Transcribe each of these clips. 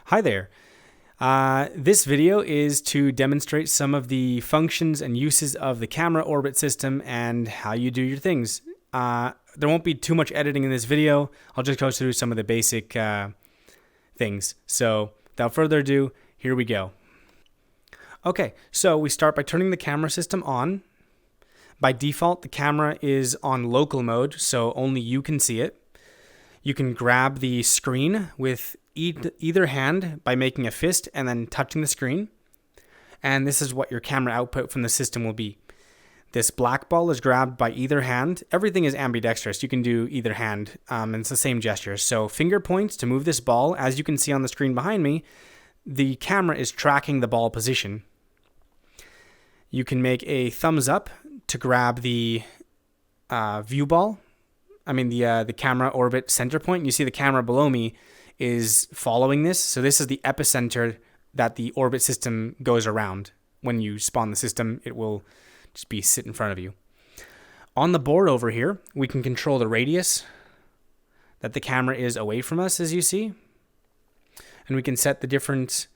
Hi there. This video is to demonstrate some of the functions and uses of the camera orbit system and how you do your things. There won't be too much editing in this video. I'll just go through some of the basic things. So without further ado, here we go. Okay, so we start by turning the camera system on. By default, the camera is on local mode, so only you can see it. You can grab the screen with either hand by making a fist and then touching the screen. And this is what your camera output from the system will be. This black ball is grabbed by either hand. Everything is ambidextrous. You can do either hand, and it's the same gesture. So finger points to move this ball. As you can see on the screen behind me, the camera is tracking the ball position. You can make a thumbs up to grab the view ball. The camera orbit center point. You see the camera below me is following this. So this is the epicenter that the orbit system goes around. When you spawn the system, it will just be sit in front of you. On the board over here, we can control the radius that the camera is away from us, as you see. And we can set the different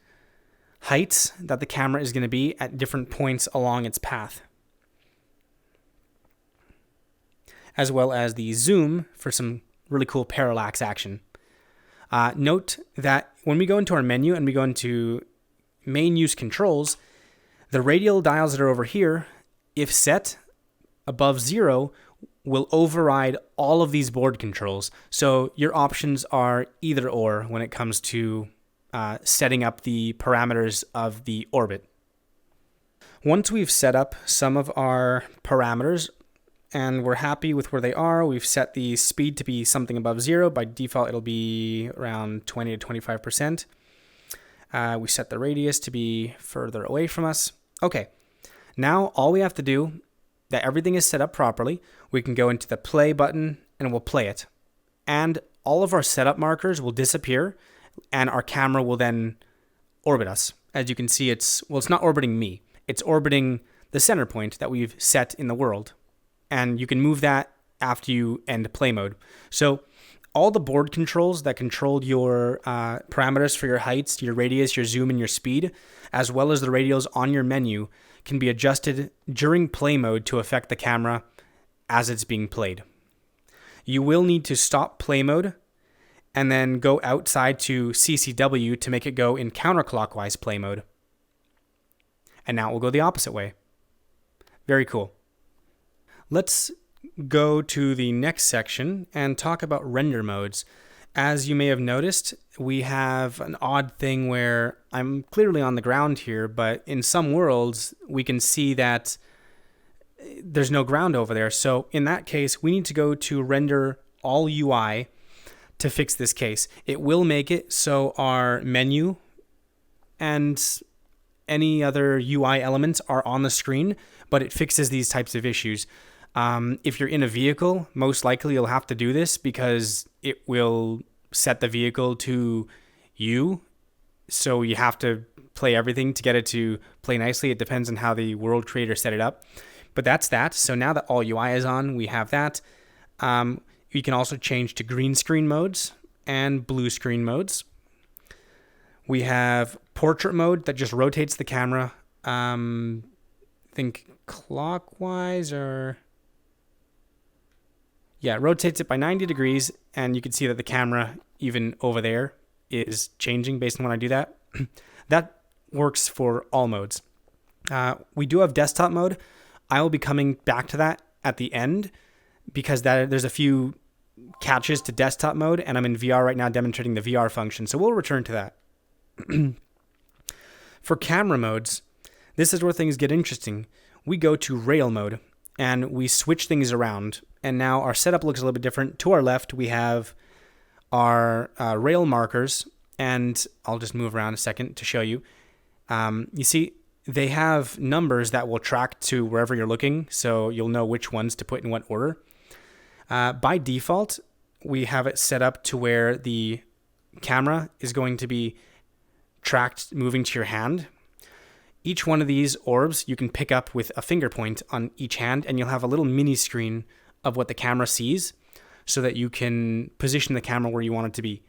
heights that the camera is going to be at different points along its path, as well as the zoom for some really cool parallax action. Note that when we go into our menu and we go into main use controls, the radial dials that are over here, if set above 0, will override all of these board controls. So your options are either or when it comes to setting up the parameters of the orbit. Once we've set up some of our parameters, and we're happy with where they are, we've set the speed to be something above 0. By default, it'll be around 20 to 25%. We set the radius to be further away from us. Okay, now all we have to do, that everything is set up properly, we can go into the play button and we'll play it. And all of our setup markers will disappear and our camera will then orbit us. As you can see, it's not orbiting me. It's orbiting the center point that we've set in the world. And you can move that after you end play mode. So all the board controls that control your parameters for your heights, your radius, your zoom, and your speed, as well as the radials on your menu, can be adjusted during play mode to affect the camera as it's being played. You will need to stop play mode and then go outside to CCW to make it go in counterclockwise play mode. And now it will go the opposite way. Very cool. Let's go to the next section and talk about render modes. As you may have noticed, we have an odd thing where I'm clearly on the ground here, but in some worlds, we can see that there's no ground over there. So in that case, we need to go to render all UI to fix this case. It will make it so our menu and any other UI elements are on the screen, but it fixes these types of issues. If you're in a vehicle, most likely you'll have to do this because it will set the vehicle to you. So you have to play everything to get it to play nicely. It depends on how the world creator set it up. But that's that. So now that all UI is on, we have that. We can also change to green screen modes and blue screen modes. We have portrait mode that just rotates the camera. I think clockwise or... Yeah, it rotates it by 90 degrees, and you can see that the camera, even over there, is changing based on when I do that. That works for all modes. We do have desktop mode. I will be coming back to that at the end because there's a few catches to desktop mode, and I'm in VR right now demonstrating the VR function, so we'll return to that. For camera modes, this is where things get interesting. We go to rail mode, and we switch things around. And now our setup looks a little bit different. To our left, we have our rail markers, and I'll just move around a second to show you. You see, they have numbers that will track to wherever you're looking, so you'll know which ones to put in what order. By default, we have it set up to where the camera is going to be tracked moving to your hand. Each one of these orbs you can pick up with a finger point on each hand, and you'll have a little mini screen of what the camera sees so that you can position the camera where you want it to be.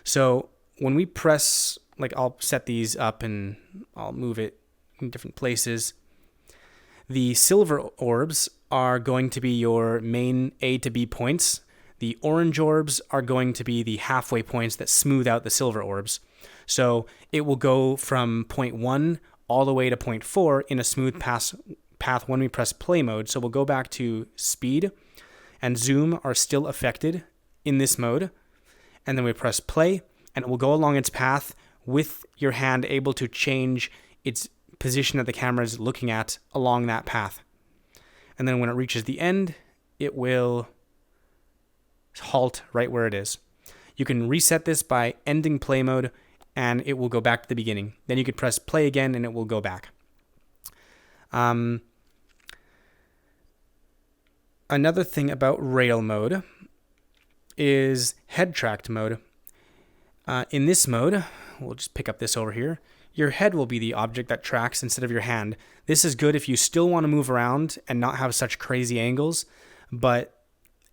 So when we press like I'll set these up and I'll move it in different places. The silver orbs are going to be your main A to B points. The orange orbs are going to be the halfway points that smooth out the silver orbs. So it will go from point 1 all the way to point 4 in a smooth path when we press play mode. So we'll go back to speed and zoom are still affected in this mode. And then we press play and it will go along its path with your hand able to change its position that the camera is looking at along that path. And then when it reaches the end, it will halt right where it is. You can reset this by ending play mode and it will go back to the beginning. Then you could press play again and it will go back. Another thing about rail mode is head tracked mode. In this mode, we'll just pick up this over here. Your head will be the object that tracks instead of your hand. This is good if you still want to move around and not have such crazy angles, but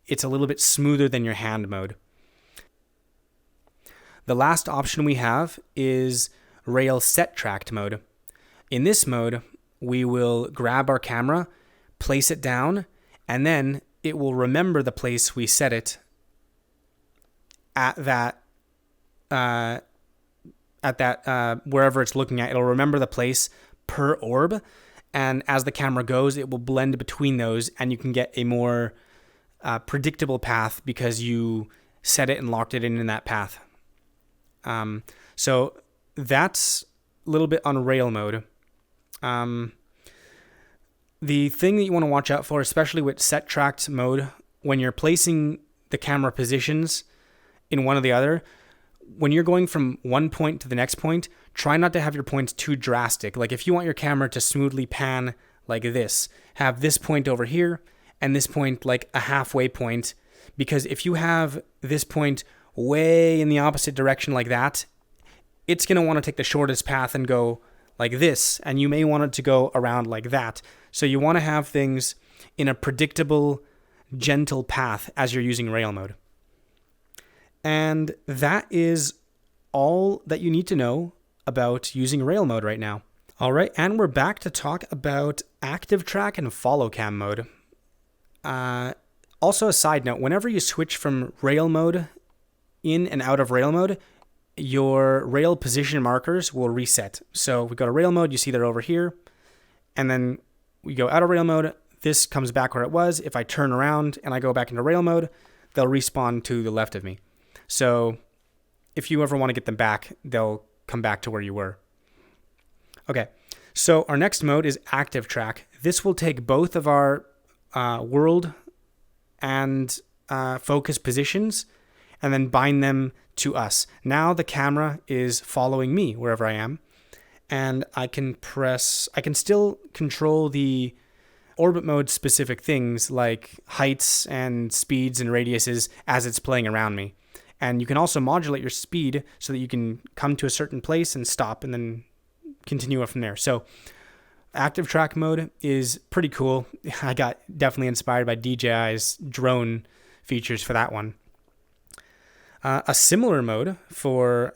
it's a little bit smoother than your hand mode. The last option we have is rail set tracked mode. In this mode, we will grab our camera, place it down, and then it will remember the place we set it at that wherever it's looking at. It'll remember the place per orb, and as the camera goes, it will blend between those, and you can get a more predictable path because you set it and locked it in that path. So that's a little bit on rail mode. The thing that you want to watch out for, especially with set tracked mode, when you're placing the camera positions in one or the other, when you're going from one point to the next point, try not to have your points too drastic. Like if you want your camera to smoothly pan like this, have this point over here and this point like a halfway point, because if you have this point way in the opposite direction like that, it's going to want to take the shortest path and go like this, and you may want it to go around like that. So you want to have things in a predictable, gentle path as you're using rail mode. And that is all that you need to know about using rail mode right now. All right, and we're back to talk about active track and Followcam mode. Also a side note, whenever you switch from rail mode in and out of rail mode, your rail position markers will reset. So we go to rail mode, you see they're over here, and then we go out of rail mode, this comes back where it was. If I turn around and I go back into rail mode, they'll respawn to the left of me. So if you ever want to get them back, they'll come back to where you were. Okay, so our next mode is active track. This will take both of our world and focus positions and then bind them to us. Now the camera is following me wherever I am, and I can still control the orbit mode specific things like heights and speeds and radiuses as it's playing around me. And you can also modulate your speed so that you can come to a certain place and stop and then continue up from there. So active track mode is pretty cool. I got definitely inspired by DJI's drone features for that one. A similar mode for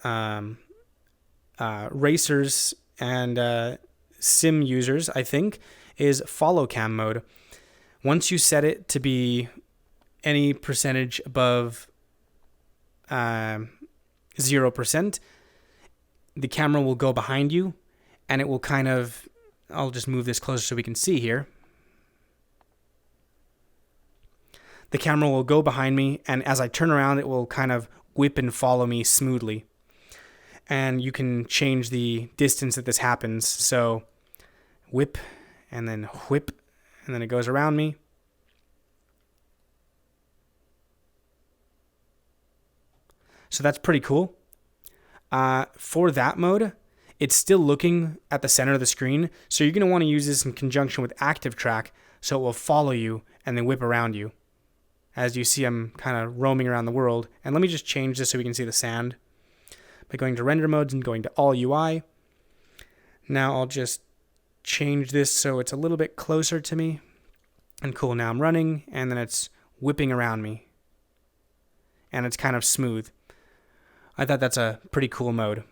racers and sim users, I think, is Followcam mode. Once you set it to be any percentage above 0%, the camera will go behind you and it will kind of, I'll just move this closer so we can see here. The camera will go behind me, and as I turn around, it will kind of whip and follow me smoothly. And you can change the distance that this happens. So whip and then whip, and then it goes around me. So that's pretty cool. For that mode, it's still looking at the center of the screen. So you're going to want to use this in conjunction with active track so it will follow you and then whip around you. As you see, I'm kind of roaming around the world. And let me just change this so we can see the sand. By going to render modes and going to all UI. Now I'll just change this so it's a little bit closer to me. And cool, now I'm running and then it's whipping around me. And it's kind of smooth. I thought that's a pretty cool mode.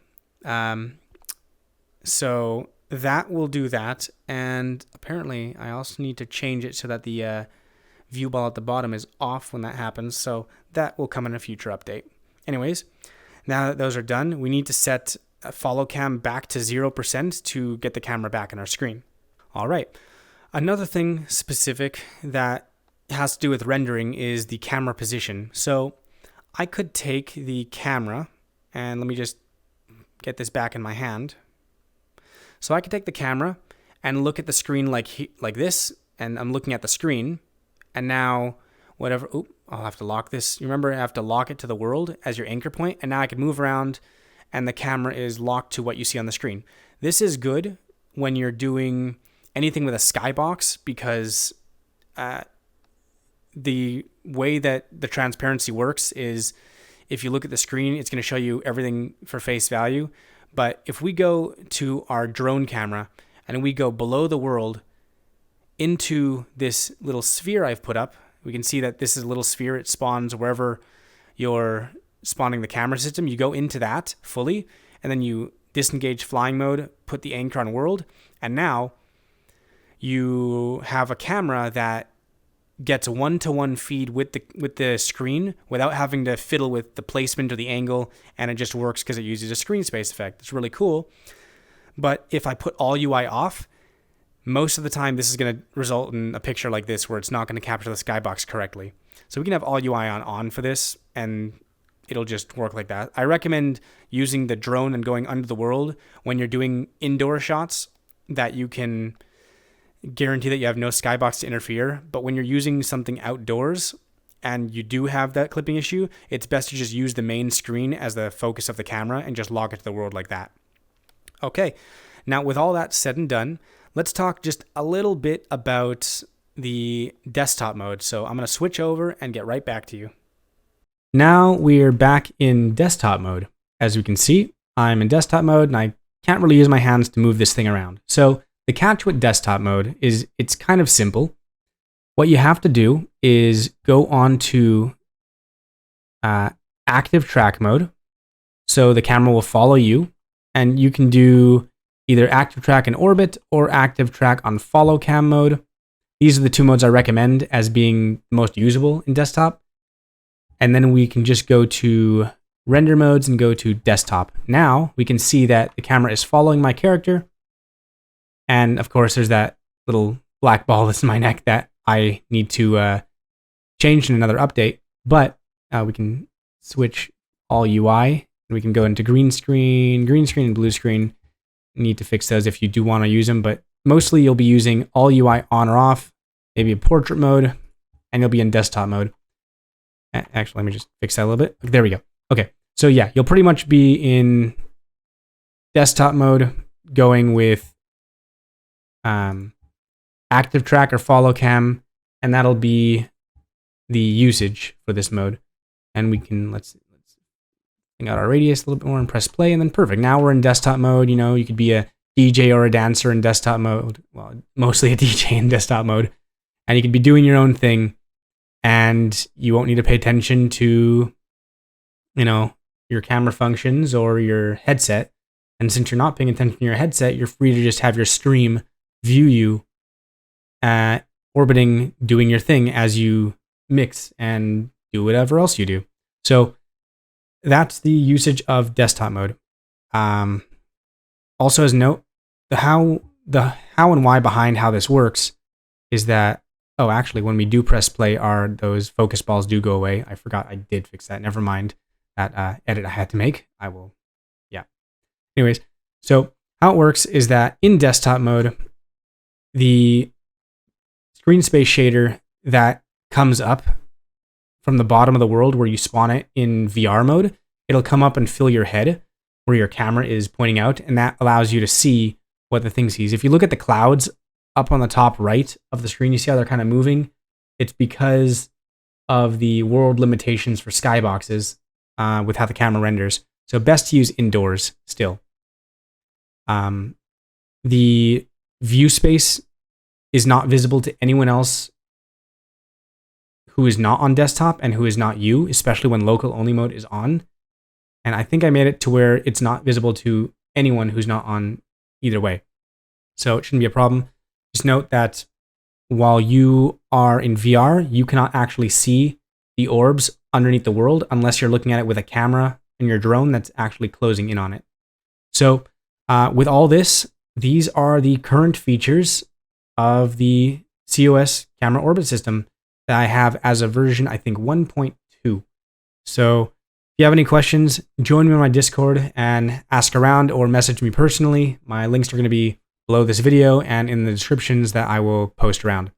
So that will do that. And apparently I also need to change it so that the view ball at the bottom is off when that happens. So that will come in a future update. Anyways, now that those are done, we need to set Followcam back to 0% to get the camera back on our screen. All right. Another thing specific that has to do with rendering is the camera position. So I could take the camera, and let me just get this back in my hand. So I could take the camera and look at the screen like this, and I'm looking at the screen, and now whatever, I'll have to lock this. You remember I have to lock it to the world as your anchor point, and now I can move around and the camera is locked to what you see on the screen. This is good when you're doing anything with a skybox, because the way that the transparency works is if you look at the screen, it's going to show you everything for face value. But if we go to our drone camera and we go below the world into this little sphere I've put up, we can see that this is a little sphere. It spawns wherever you're spawning the camera system. You go into that fully, and then you disengage flying mode, put the anchor on world, and now you have a camera that gets a one-to-one feed with the screen without having to fiddle with the placement or the angle, and it just works because it uses a screen space effect. It's really cool. But if I put all UI off, most of the time this is going to result in a picture like this where it's not going to capture the skybox correctly. So we can have all UI on for this, and it'll just work like that. I recommend using the drone and going under the world when you're doing indoor shots, that you can guarantee that you have no skybox to interfere. But when you're using something outdoors and you do have that clipping issue, it's best to just use the main screen as the focus of the camera and just lock it to the world like that. Okay, now with all that said and done, let's talk just a little bit about the desktop mode. So I'm going to switch over and get right back to you. Now we're back in desktop mode. As we can see, I'm in desktop mode and I can't really use my hands to move this thing around. So the catch with desktop mode is it's kind of simple. What you have to do is go on to active track mode. So the camera will follow you, and you can do either active track in orbit or active track on Followcam mode. These are the two modes I recommend as being most usable in desktop. And then we can just go to render modes and go to desktop. Now we can see that the camera is following my character. And of course, there's that little black ball that's in my neck that I need to change in another update. But we can switch all UI, and we can go into green screen, and blue screen. You need to fix those if you do want to use them, but mostly you'll be using all UI on or off, maybe a portrait mode, and you'll be in desktop mode. Actually, let me just fix that a little bit. There we go. Okay, so yeah, you'll pretty much be in desktop mode going with active track or Followcam, and that'll be the usage for this mode. And we can, let's bring out our radius a little bit more and press play, and then perfect. Now we're in desktop mode. You know, you could be a DJ or a dancer in desktop mode. Well, mostly a DJ in desktop mode. And you could be doing your own thing, and you won't need to pay attention to, you know, your camera functions or your headset. And since you're not paying attention to your headset, you're free to just have your stream view you orbiting, doing your thing as you mix and do whatever else you do. So that's the usage of desktop mode. Also, as a note, the how and why behind how this works is that, oh, actually, when we do press play, those focus balls do go away. I forgot I did fix that. Never mind that edit I had to make. I will, yeah. Anyways, so how it works is that in desktop mode, the screen space shader that comes up from the bottom of the world where you spawn it in VR mode, it'll come up and fill your head where your camera is pointing out, and that allows you to see what the thing sees. If you look at the clouds up on the top right of the screen, you see how they're kind of moving? It's because of the world limitations for skyboxes with how the camera renders. So best to use indoors still. The view space is not visible to anyone else who is not on desktop and who is not you, especially when local only mode is on. And I think I made it to where it's not visible to anyone who's not on either way. So it shouldn't be a problem. Just note that while you are in VR, you cannot actually see the orbs underneath the world unless you're looking at it with a camera and your drone that's actually closing in on it. So with all this, these are the current features of the COS camera orbit system that I have as a version, I think 1.2. So if you have any questions, join me on my Discord and ask around or message me personally. My links are going to be below this video and in the descriptions that I will post around.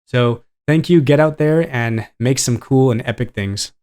So thank you, get out there and make some cool and epic things.